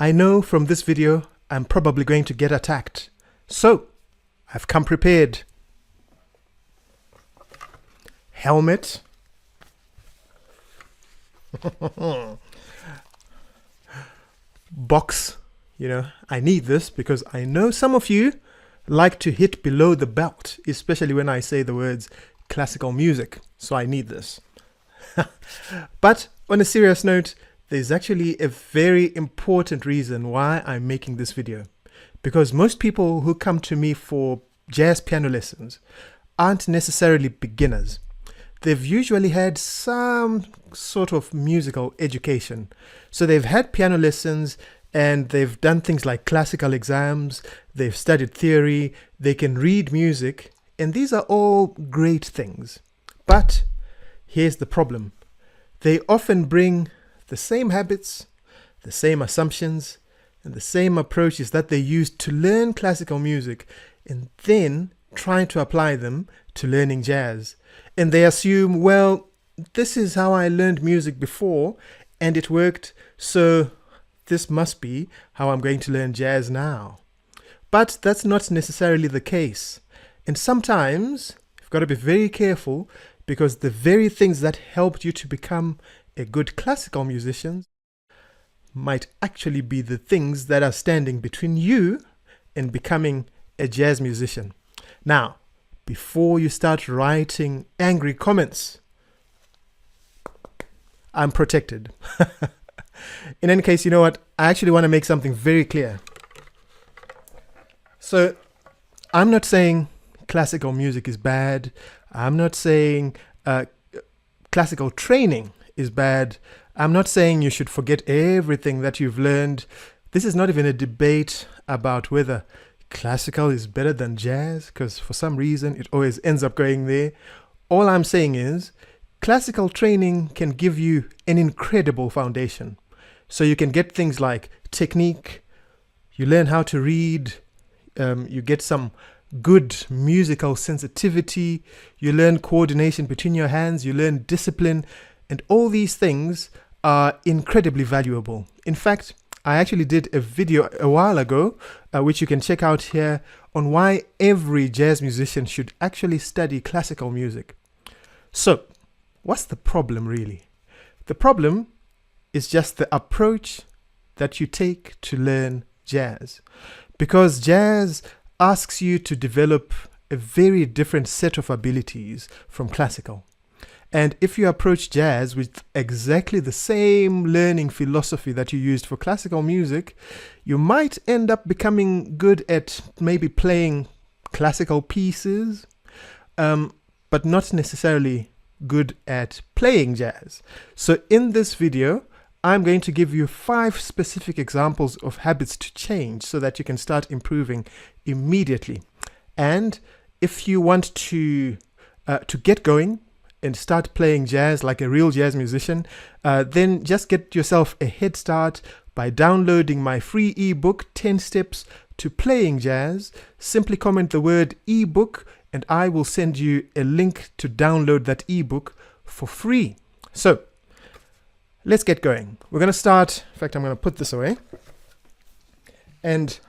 I know from this video I'm probably going to get attacked, so I've come prepared. Helmet, box, I need this because I know some of you like to hit below the belt, especially when I say the words classical music, so I need this. But on a serious note, there's actually a very important reason why I'm making this video, because most people who come to me for jazz piano lessons aren't necessarily beginners. They've usually had some sort of musical education. So they've had piano lessons and they've done things like classical exams, they've studied theory, they can read music, and these are all great things. But here's the problem. They often bring the same habits, the same assumptions, and the same approaches that they used to learn classical music, and then trying to apply them to learning jazz. And they assume, well, this is how I learned music before and it worked, so this must be how I'm going to learn jazz now. But that's not necessarily the case. And sometimes you've got to be very careful, because the very things that helped you to become a good classical musician might actually be the things that are standing between you and becoming a jazz musician. Now, before you start writing angry comments, I'm protected. In any case, you know what? I actually want to make something very clear. So, I'm not saying classical music is bad. I'm not saying classical training is bad. I'm not saying you should forget everything that you've learned. This is not even a debate about whether classical is better than jazz, because for some reason it always ends up going there. All I'm saying is classical training can give you an incredible foundation. So you can get things like technique, you learn how to read, you get some good musical sensitivity, you learn coordination between your hands, you learn discipline, and all these things are incredibly valuable. In fact, I actually did a video a while ago, which you can check out here, on why every jazz musician should actually study classical music. So, what's the problem really? The problem is just the approach that you take to learn jazz. Because jazz asks you to develop a very different set of abilities from classical. And if you approach jazz with exactly the same learning philosophy that you used for classical music, you might end up becoming good at maybe playing classical pieces, but not necessarily good at playing jazz. So in this video, I'm going to give you 5 specific examples of habits to change so that you can start improving immediately. And if you want to get going and start playing jazz like a real jazz musician, then just get yourself a head start by downloading my free ebook, 10 Steps to Playing Jazz. Simply comment the word ebook and I will send you a link to download that ebook for free. So, let's get going. We're going to start, in fact, I'm going to put this away. And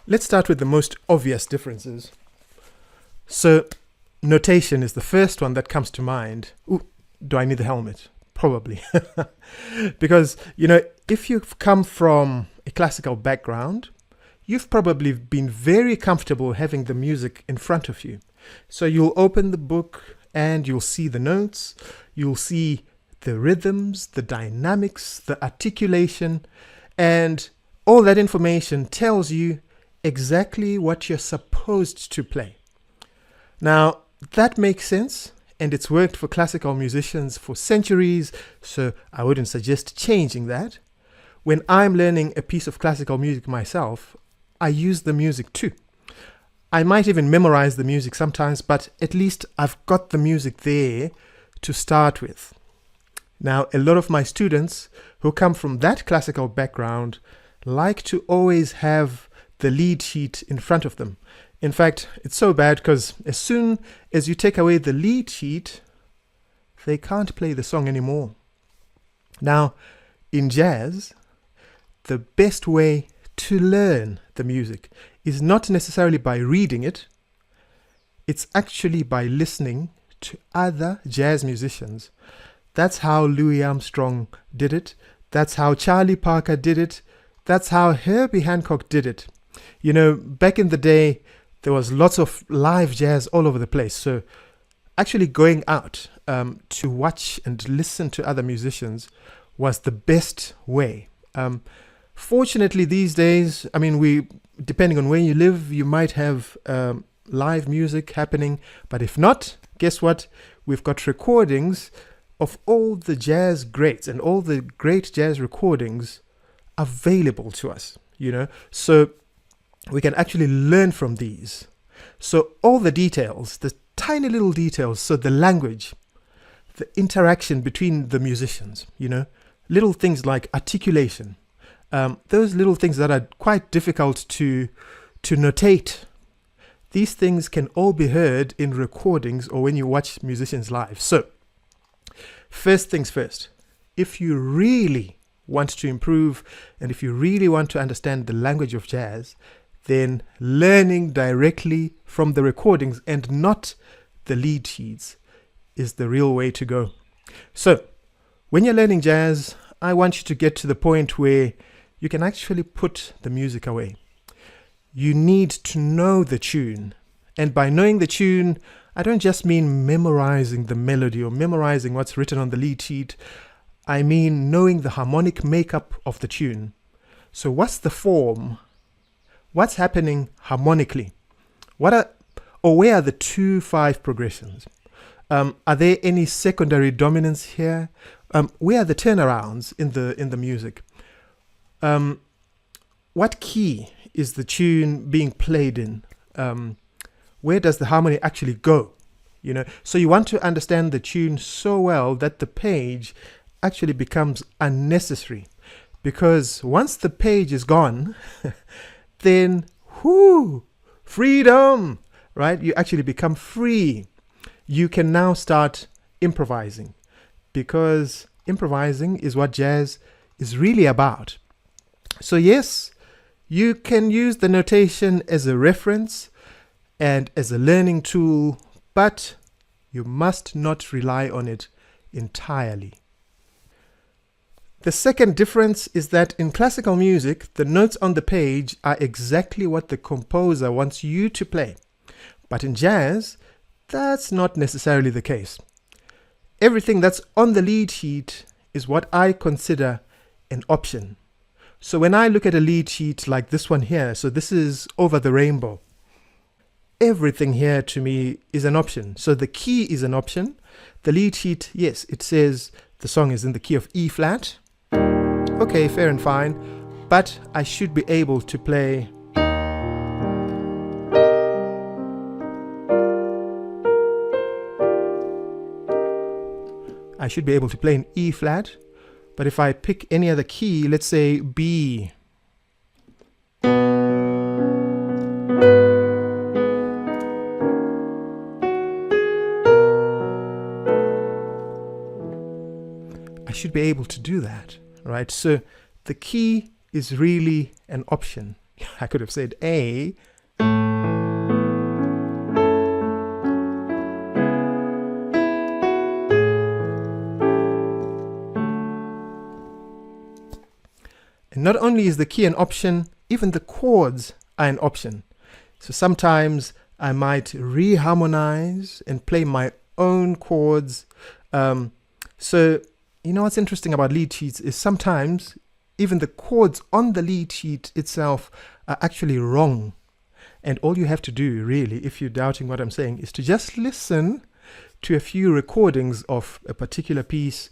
let's start with the most obvious differences. So, notation is the first one that comes to mind. Ooh, do I need the helmet? Probably. Because, if you've come from a classical background, you've probably been very comfortable having the music in front of you. So you'll open the book and you'll see the notes, you'll see the rhythms, the dynamics, the articulation, and all that information tells you exactly what you're supposed to play. Now, that makes sense, and it's worked for classical musicians for centuries, so I wouldn't suggest changing that. When I'm learning a piece of classical music myself, I use the music too. I might even memorize the music sometimes, but at least I've got the music there to start with. Now, a lot of my students who come from that classical background like to always have the lead sheet in front of them. In fact, it's so bad because as soon as you take away the lead sheet, they can't play the song anymore. Now, in jazz, the best way to learn the music is not necessarily by reading it. It's actually by listening to other jazz musicians. That's how Louis Armstrong did it. That's how Charlie Parker did it. That's how Herbie Hancock did it. You know, back in the day, there was lots of live jazz all over the place. So actually going out to watch and listen to other musicians was the best way. Fortunately, these days, I mean, depending on where you live, you might have live music happening. But if not, guess what? We've got recordings of all the jazz greats and all the great jazz recordings available to us, you know. So we can actually learn from these. So all the details, the tiny little details, so the language, the interaction between the musicians, you know, little things like articulation, those little things that are quite difficult to notate. These things can all be heard in recordings or when you watch musicians live. So first things first, if you really want to improve and if you really want to understand the language of jazz, then learning directly from the recordings and not the lead sheets is the real way to go. So when you're learning jazz, I want you to get to the point where you can actually put the music away. You need to know the tune. And by knowing the tune, I don't just mean memorizing the melody or memorizing what's written on the lead sheet. I mean knowing the harmonic makeup of the tune. So what's the form? What's happening harmonically? Where are the 2/5 progressions? Are there any secondary dominants here? Where are the turnarounds in the music? What key is the tune being played in? Where does the harmony actually go? You know, so you want to understand the tune so well that the page actually becomes unnecessary, because once the page is gone, then freedom, right? You actually become free. You can now start improvising, because improvising is what jazz is really about. So yes, you can use the notation as a reference and as a learning tool, but you must not rely on it entirely. The second difference is that in classical music, the notes on the page are exactly what the composer wants you to play. But in jazz, that's not necessarily the case. Everything that's on the lead sheet is what I consider an option. So when I look at a lead sheet like this one here, so this is Over the Rainbow, everything here to me is an option. So the key is an option. The lead sheet, yes, it says the song is in the key of E flat. Okay, fair and fine, but I should be able to play in E flat, but if I pick any other key, let's say B, I should be able to do that, right? So the key is really an option. I could have said A, and not only is the key an option, even the chords are an option. So sometimes I might reharmonize and play my own chords. So you know what's interesting about lead sheets is sometimes even the chords on the lead sheet itself are actually wrong. And all you have to do really, if you're doubting what I'm saying, is to just listen to a few recordings of a particular piece,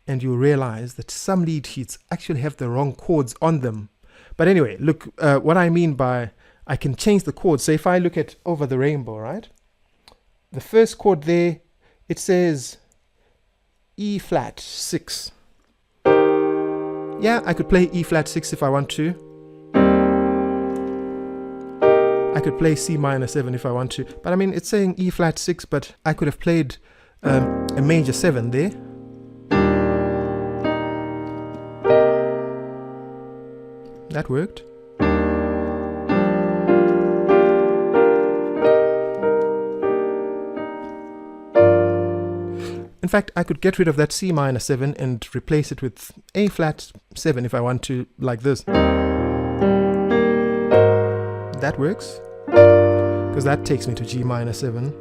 and you'll realize that some lead sheets actually have the wrong chords on them. But anyway, look, what I mean by I can change the chords. So if I look at Over the Rainbow, right? The first chord there, it says E flat 6. Yeah, I could play E flat 6 if I want to. I could play C minor 7 if I want to. But I mean, it's saying E flat 6, but I could have played a major 7 there. That worked. In fact, I could get rid of that C minor 7 and replace it with A flat 7 if I want to, like this. That works, because that takes me to G minor 7.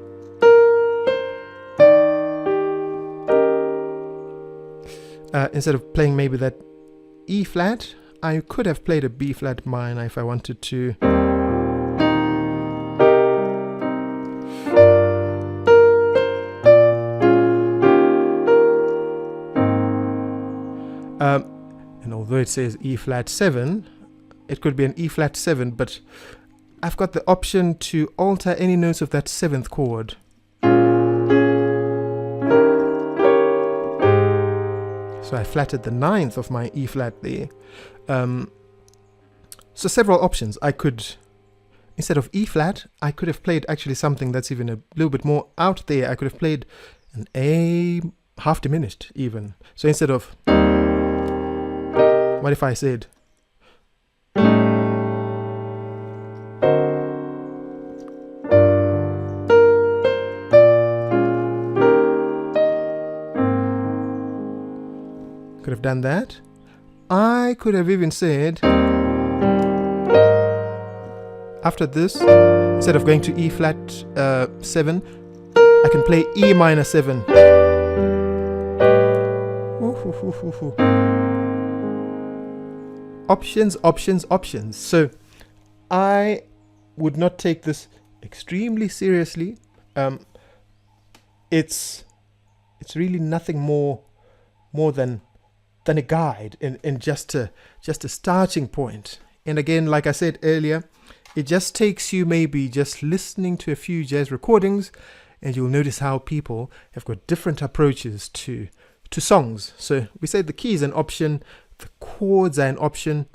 Instead of playing maybe that E flat, I could have played a B flat minor if I wanted to. And although it says E flat 7, it could be an E flat 7, but I've got the option to alter any notes of that 7th chord. So I flatted the 9th of my E flat there. So several options. I could, instead of E flat, I could have played actually something that's even a little bit more out there. I could have played an A half diminished even. So instead of, what if I said, could have done that. I could have even said, after this, instead of going to E flat 7, I can play E minor 7. Options, options, options. So I would not take this extremely seriously. It's really nothing more than a guide and just a starting point. And again, like I said earlier, it just takes you maybe just listening to a few jazz recordings, and you'll notice how people have got different approaches to songs. So we said the key is an option, the chords are an option,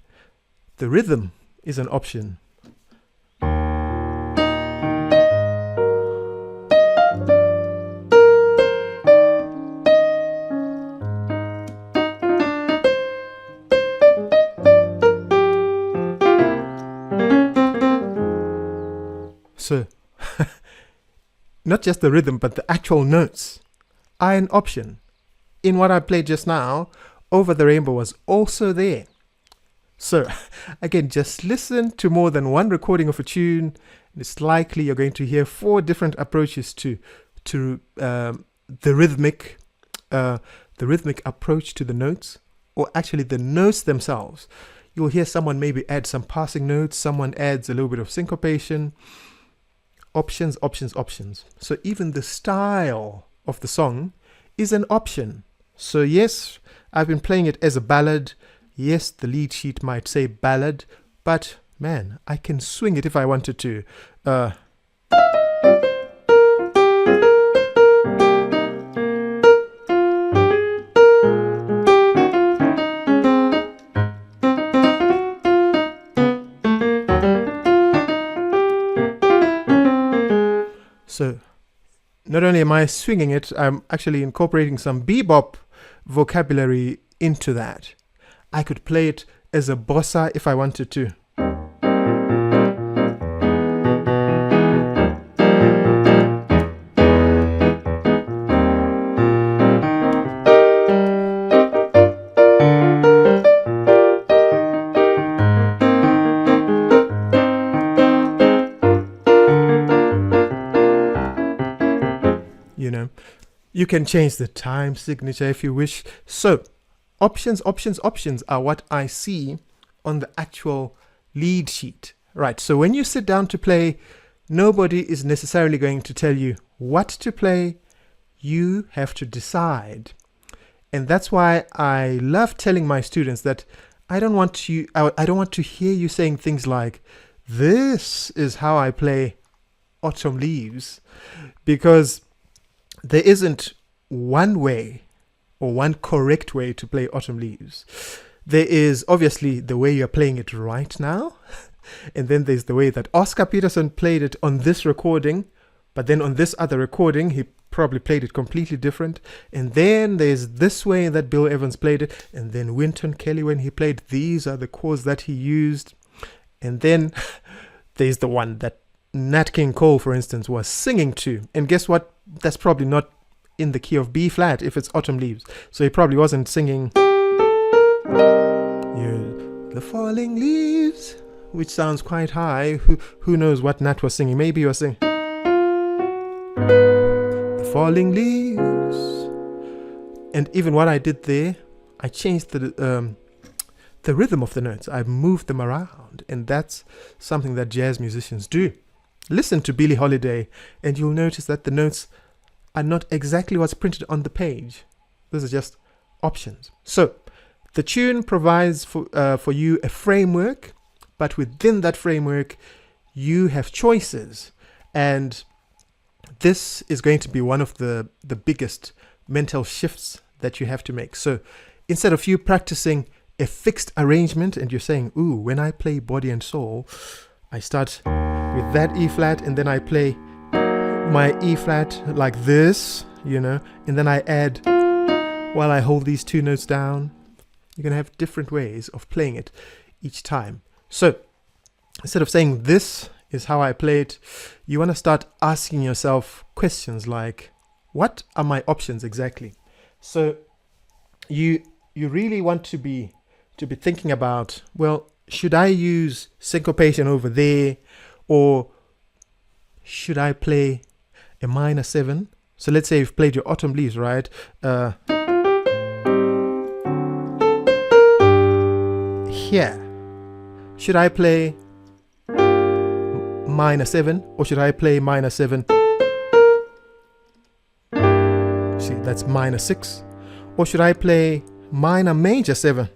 the rhythm is an option. So, not just the rhythm, but the actual notes are an option. In what I played just now, Over the Rainbow was also there. So, again, just listen to more than one recording of a tune, and it's likely you're going to hear 4 different approaches to the rhythmic approach to the notes, or actually the notes themselves. You'll hear someone maybe add some passing notes, someone adds a little bit of syncopation. Options, options, options. So even the style of the song is an option. So yes, I've been playing it as a ballad. Yes, the lead sheet might say ballad, but man, I can swing it if I wanted to. So not only am I swinging it, I'm actually incorporating some bebop vocabulary into that. I could play it as a bossa if I wanted to. You can change the time signature if you wish. So options, options, options are what I see on the actual lead sheet. Right, so when you sit down to play, nobody is necessarily going to tell you what to play. You have to decide. And that's why I love telling my students that I don't want to hear you saying things like, this is how I play Autumn Leaves, because there isn't one way or one correct way to play Autumn Leaves. There is obviously the way you're playing it right now, and then there's the way that Oscar Peterson played it on this recording But then on this other recording, he probably played it completely different. And then there's this way that Bill Evans played it. And then Wynton Kelly, when he played, these are the chords that he used. And then there's the one that Nat King Cole, for instance, was singing to. And guess what? That's probably not in the key of B flat if it's Autumn Leaves. So he probably wasn't singing the falling leaves, which sounds quite high. Who knows what Nat was singing? Maybe he was singing the falling leaves. And even what I did there, I changed the rhythm of the notes. I moved them around, and that's something that jazz musicians do. Listen to Billie Holiday, and you'll notice that the notes are not exactly what's printed on the page. This is just options. So the tune provides for you a framework, but within that framework, you have choices. And this is going to be one of the biggest mental shifts that you have to make. So instead of you practicing a fixed arrangement and you're saying, ooh, when I play Body and Soul, I start with that E flat and then I play my E flat like this, and then I add while I hold these two notes down. You're going to have different ways of playing it each time. So instead of saying this is how I play it, you want to start asking yourself questions like, what are my options exactly? So you really want to be thinking about, well, should I use syncopation over there, or should I play a minor 7? So let's say you've played your Autumn Leaves, right? Here, should I play minor 7, or should I play minor 7? See, that's minor 6. Or should I play minor major 7?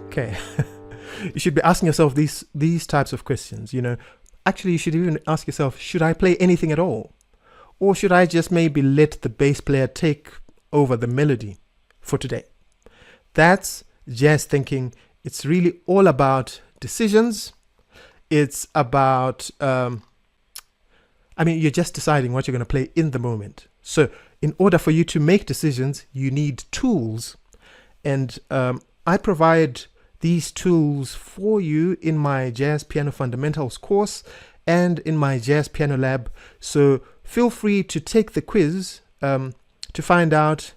Okay. You should be asking yourself these types of questions, Actually, you should even ask yourself, should I play anything at all? Or should I just maybe let the bass player take over the melody for today? That's jazz thinking. It's really all about decisions. It's about, you're just deciding what you're going to play in the moment. So in order for you to make decisions, you need tools. And I provide these tools for you in my Jazz Piano Fundamentals course and in my Jazz Piano Lab. So feel free to take the quiz to find out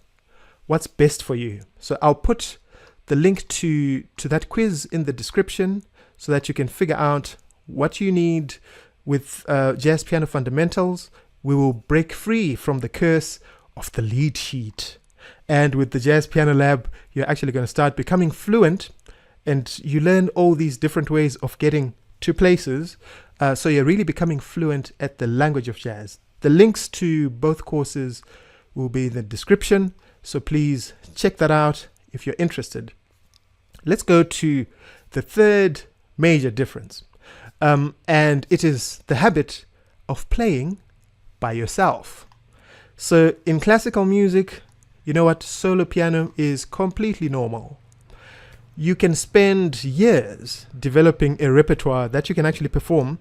what's best for you. So I'll put the link to that quiz in the description so that you can figure out what you need with Jazz Piano Fundamentals. We will break free from the curse of the lead sheet. And with the Jazz Piano Lab, you're actually going to start becoming fluent, and you learn all these different ways of getting to places. So you're really becoming fluent at the language of jazz. The links to both courses will be in the description. So please check that out if you're interested. Let's go to the third major difference. And it is the habit of playing by yourself. So in classical music, you know what? Solo piano is completely normal. You can spend years developing a repertoire that you can actually perform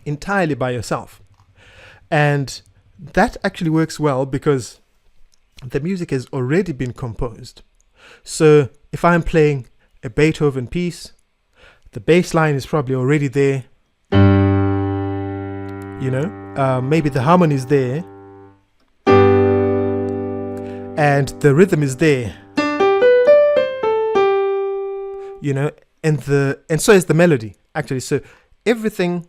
entirely by yourself. And that actually works well because the music has already been composed. So if I'm playing a Beethoven piece, the bass line is probably already there. Maybe the harmony is there. And the rhythm is there. And so is the melody, actually. So everything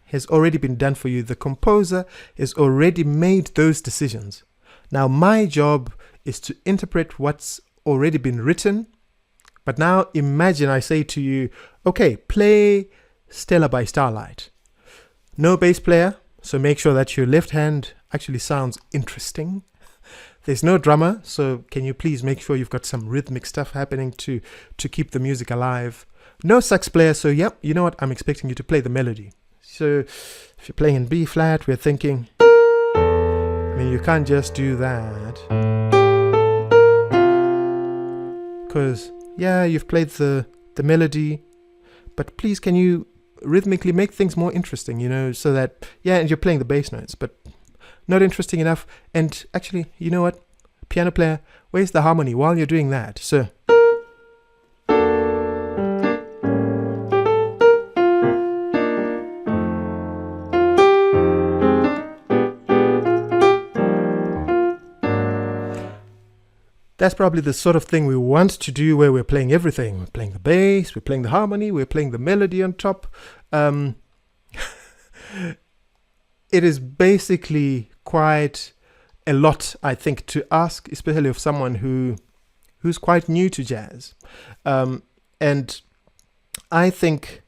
has already been done for you. The composer has already made those decisions. Now, my job is to interpret what's already been written. But now imagine I say to you, okay, play Stella by Starlight. No bass player, so make sure that your left hand actually sounds interesting. There's no drummer, so can you please make sure you've got some rhythmic stuff happening to keep the music alive. No sax player, so yep, you know what? I'm expecting you to play the melody. So if you're playing in B flat, we're thinking, you can't just do that. Because, yeah, you've played the melody, but please can you rhythmically make things more interesting, so that, yeah, and you're playing the bass notes, but not interesting enough. And actually, you know what? Piano player, where's the harmony while you're doing that? So that's probably the sort of thing we want to do, where we're playing everything. We're playing the bass, we're playing the harmony, we're playing the melody on top. It is basically quite a lot, I think, to ask, especially of someone who's quite new to jazz. And I think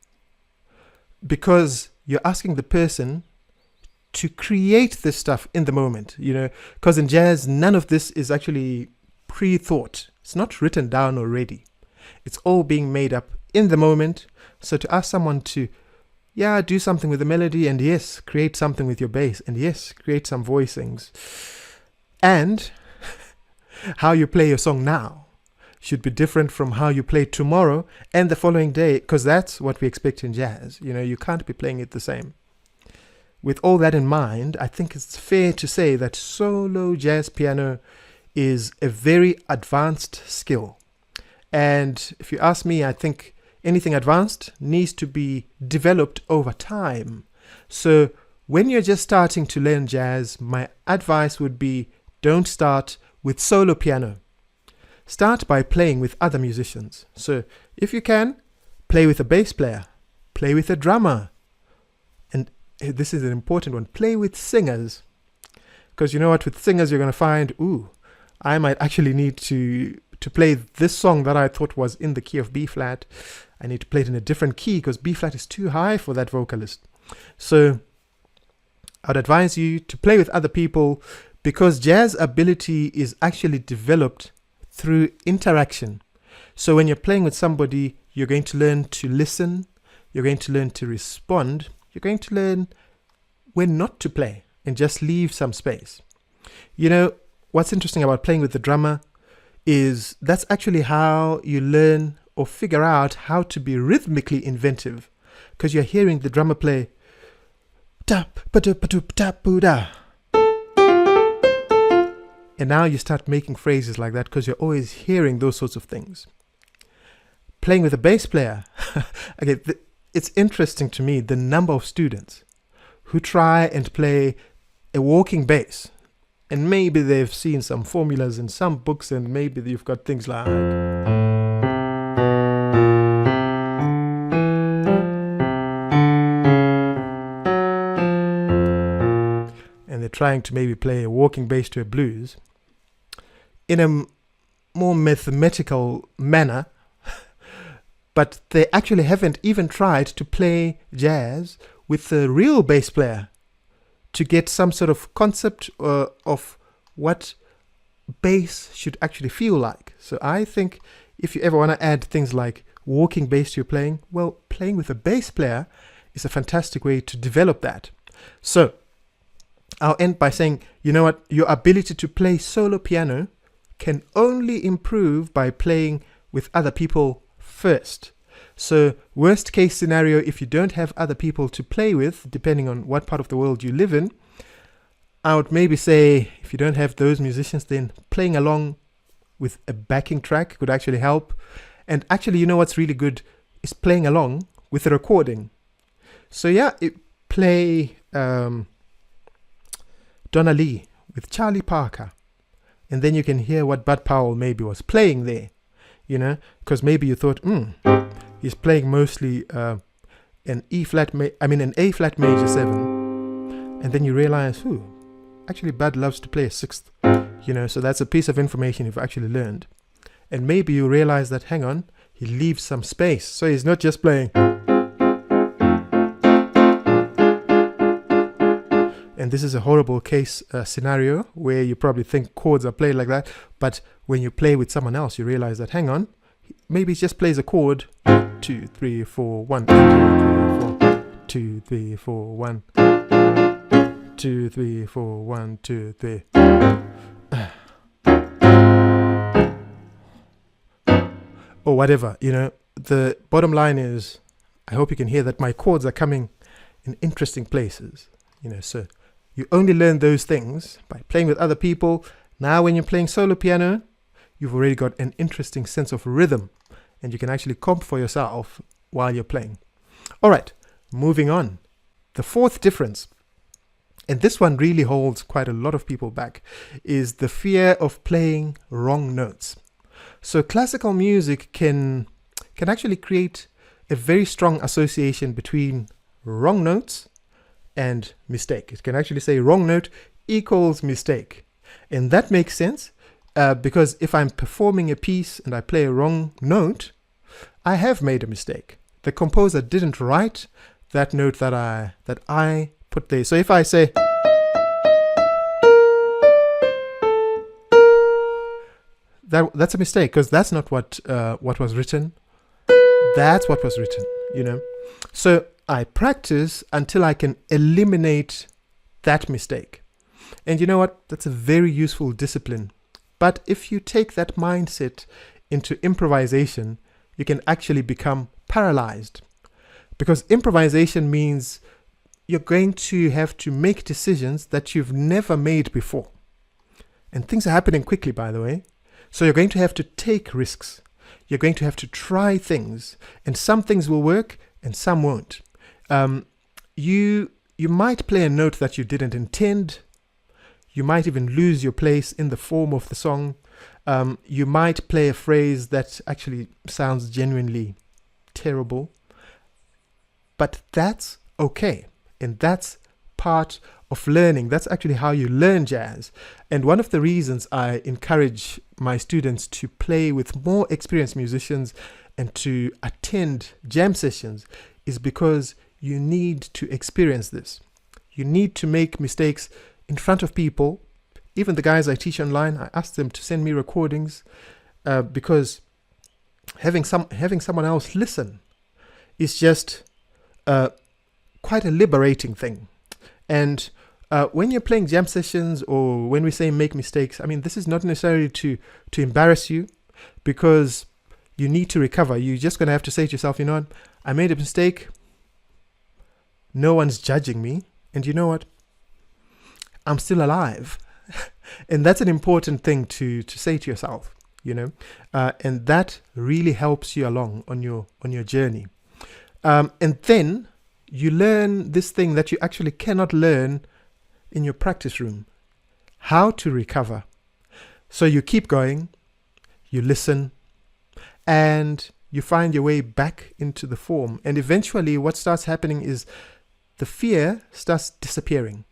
because you're asking the person to create this stuff in the moment, because in jazz, none of this is actually pre-thought. It's not written down already. It's all being made up in the moment. So to ask someone to, do something with the melody, and yes, create something with your bass, and yes, create some voicings, and how you play your song now should be different from how you play tomorrow and the following day, because that's what we expect in jazz. You can't be playing it the same. With all that in mind, I think it's fair to say that solo jazz piano is a very advanced skill. And if you ask me, I think anything advanced needs to be developed over time. So when you're just starting to learn jazz, my advice would be, don't start with solo piano. Start by playing with other musicians. So if you can, play with a bass player, play with a drummer. And this is an important one, play with singers. Because you know what, with singers you're going to find, I might actually need to play this song that I thought was in the key of B flat. I need to play it in a different key because B flat is too high for that vocalist. So I'd advise you to play with other people, because jazz ability is actually developed through interaction. So when you're playing with somebody, you're going to learn to listen, you're going to learn to respond, you're going to learn when not to play and just leave some space. What's interesting about playing with the drummer is that's actually how you learn or figure out how to be rhythmically inventive, because you're hearing the drummer play tap ba-doop tap da. And now you start making phrases like that because you're always hearing those sorts of things. Playing with a bass player, okay, it's interesting to me the number of students who try and play a walking bass, and maybe they've seen some formulas in some books, and maybe you've got things like, and they're trying to maybe play a walking bass to a blues in a more mathematical manner, but they actually haven't even tried to play jazz with a real bass player to get some sort of concept of what bass should actually feel like. So I think if you ever want to add things like walking bass to your playing, well, playing with a bass player is a fantastic way to develop that. So I'll end by saying, you know what, your ability to play solo piano can only improve by playing with other people first. So worst case scenario, if you don't have other people to play with, depending on what part of the world you live in, I would maybe say if you don't have those musicians, then playing along with a backing track could actually help. And actually, you know what's really good is playing along with a recording. So play Donna Lee with Charlie Parker, and then you can hear what Bud Powell maybe was playing there, because maybe you thought, he's playing mostly an A flat major 7, and then you realize, actually Bud loves to play a 6th, so that's a piece of information you've actually learned. And maybe you realize that, hang on, he leaves some space, so he's not just playing. And this is a horrible case scenario where you probably think chords are played like that, but when you play with someone else, you realize that, hang on, maybe he just plays a chord 2 3 4 1 2 3 4 1 2 3 4 1 2 3. Or whatever, the bottom line is I hope you can hear that my chords are coming in interesting places. So you only learn those things by playing with other people. Now when you're playing solo piano, you've already got an interesting sense of rhythm, and you can actually comp for yourself while you're playing. All right, moving on. The fourth difference, and this one really holds quite a lot of people back, is the fear of playing wrong notes. So classical music can actually create a very strong association between wrong notes and mistake. It can actually say wrong note equals mistake. And that makes sense because if I'm performing a piece and I play a wrong note, I have made a mistake. The composer didn't write that note that I put there. So if I say that's a mistake, because that's not what was written. That's what was written, So I practice until I can eliminate that mistake. And you know what? That's a very useful discipline. But if you take that mindset into improvisation, you can actually become paralyzed. Because improvisation means you're going to have to make decisions that you've never made before. And things are happening quickly, by the way. So you're going to have to take risks. You're going to have to try things. And some things will work and some won't. You might play a note that you didn't intend. You might even lose your place in the form of the song. You might play a phrase that actually sounds genuinely terrible. But that's okay. And that's part of learning. That's actually how you learn jazz. And one of the reasons I encourage my students to play with more experienced musicians and to attend jam sessions is because you need to experience this. You need to make mistakes in front of people. Even the guys I teach online, I ask them to send me recordings because having someone else listen is just quite a liberating thing. And when you're playing jam sessions, or when we say make mistakes, I mean, this is not necessarily to embarrass you, because you need to recover. You're just going to have to say to yourself, you know what, I made a mistake. No one's judging me. And you know what? I'm still alive. And that's an important thing to say to yourself, and that really helps you along on your journey. And then you learn this thing that you actually cannot learn in your practice room: how to recover. So you keep going, you listen, and you find your way back into the form. And eventually what starts happening is the fear starts disappearing,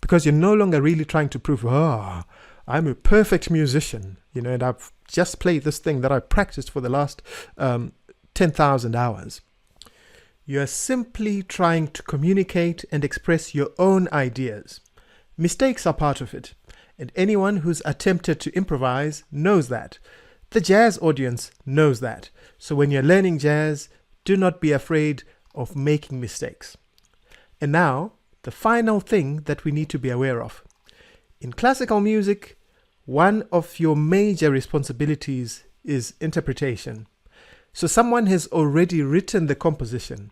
because you're no longer really trying to prove, I'm a perfect musician, and I've just played this thing that I practiced for the last 10,000 hours. You're simply trying to communicate and express your own ideas. Mistakes are part of it, and anyone who's attempted to improvise knows that. The jazz audience knows that. So when you're learning jazz, do not be afraid of making mistakes. And now, the final thing that we need to be aware of. In classical music, one of your major responsibilities is interpretation. So someone has already written the composition,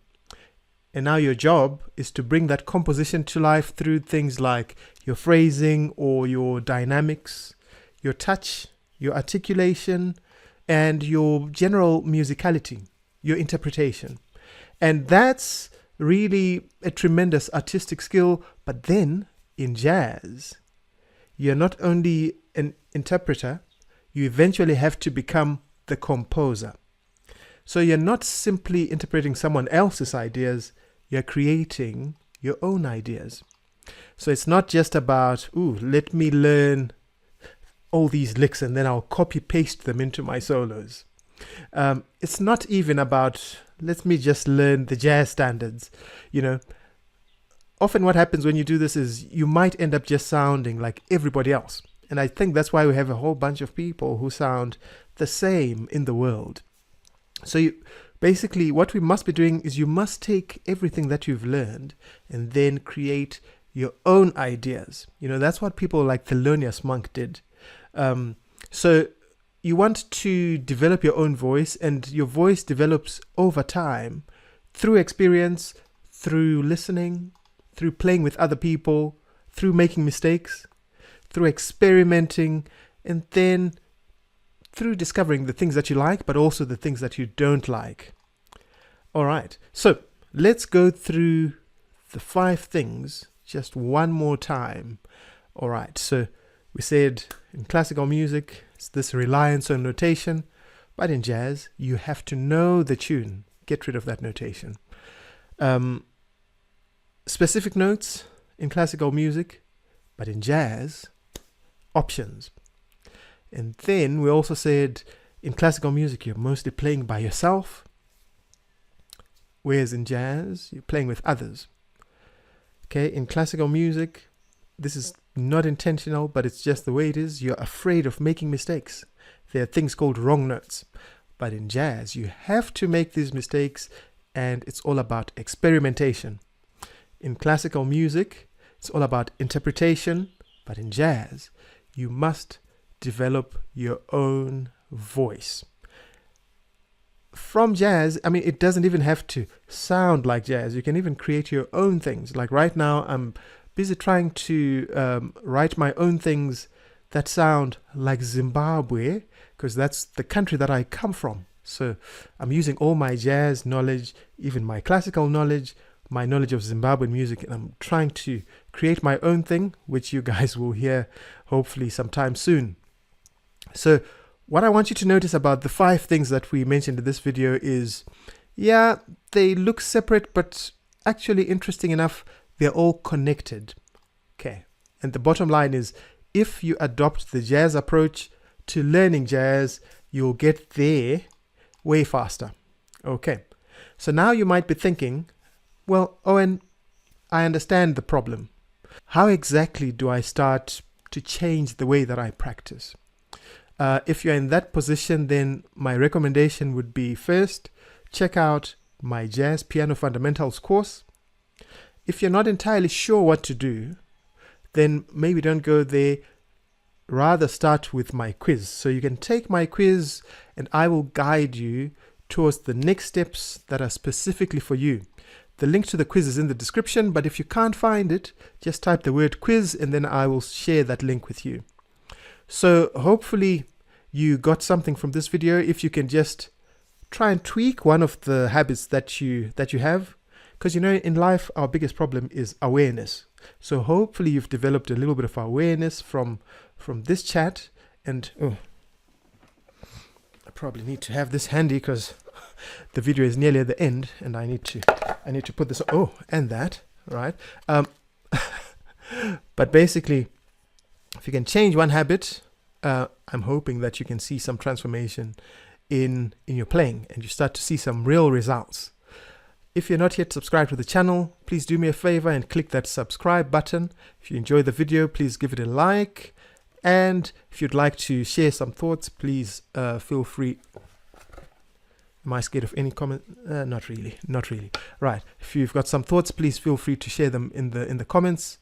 and now your job is to bring that composition to life through things like your phrasing or your dynamics, your touch, your articulation, and your general musicality, your interpretation. And that's really a tremendous artistic skill. But then in jazz, you're not only an interpreter, you eventually have to become the composer. So you're not simply interpreting someone else's ideas, you're creating your own ideas. So it's not just about, let me learn all these licks and then I'll copy paste them into my solos. It's not even about, let me just learn the jazz standards. Often what happens when you do this is you might end up just sounding like everybody else. And I think that's why we have a whole bunch of people who sound the same in the world. So basically what we must be doing is you must take everything that you've learned and then create your own ideas. That's what people like Thelonious Monk did. So you want to develop your own voice, and your voice develops over time through experience, through listening, through playing with other people, through making mistakes, through experimenting, and then through discovering the things that you like, but also the things that you don't like. All right, so let's go through the 5 things just one more time. All right, so we said in classical music, it's this reliance on notation, but in jazz, you have to know the tune. Get rid of that notation. Specific notes in classical music, but in jazz, options. And then we also said in classical music, you're mostly playing by yourself, whereas in jazz, you're playing with others. Okay, in classical music, this is not intentional, but it's just the way it is. You're afraid of making mistakes. There are things called wrong notes. But in jazz, you have to make these mistakes, and it's all about experimentation. In classical music, it's all about interpretation, but in jazz, you must develop your own voice. From jazz, I mean, it doesn't even have to sound like jazz. You can even create your own things. Like right now, I'm busy trying to write my own things that sound like Zimbabwe, because that's the country that I come from. So I'm using all my jazz knowledge, even my classical knowledge, my knowledge of Zimbabwean music, and I'm trying to create my own thing, which you guys will hear hopefully sometime soon. So what I want you to notice about the 5 things that we mentioned in this video is, yeah, they look separate, but actually interesting enough, they're all connected. Okay. And the bottom line is, if you adopt the jazz approach to learning jazz, you'll get there way faster. Okay. So now you might be thinking, well, Owen, I understand the problem. How exactly do I start to change the way that I practice? If you're in that position, then my recommendation would be, first, check out my Jazz Piano Fundamentals course. If you're not entirely sure what to do, then maybe don't go there. Rather start with my quiz. So you can take my quiz and I will guide you towards the next steps that are specifically for you. The link to the quiz is in the description, but if you can't find it, just type the word quiz and then I will share that link with you. So hopefully you got something from this video. If you can just try and tweak one of the habits that you have, because you know, in life our biggest problem is awareness. So hopefully you've developed a little bit of awareness from this chat. And I probably need to have this handy because the video is nearly at the end and I need to put this and that, right? But basically, if you can change one habit, I'm hoping that you can see some transformation in your playing and you start to see some real results. If you're not yet subscribed to the channel, please do me a favor and click that subscribe button. If you enjoy the video, please give it a like. And if you'd like to share some thoughts, please feel free. Am I scared of any comment? Not really. Right. If you've got some thoughts, please feel free to share them in the comments.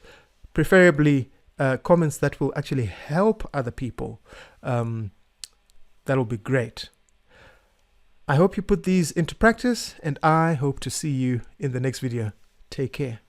Preferably comments that will actually help other people. That'll be great. I hope you put these into practice and I hope to see you in the next video. Take care.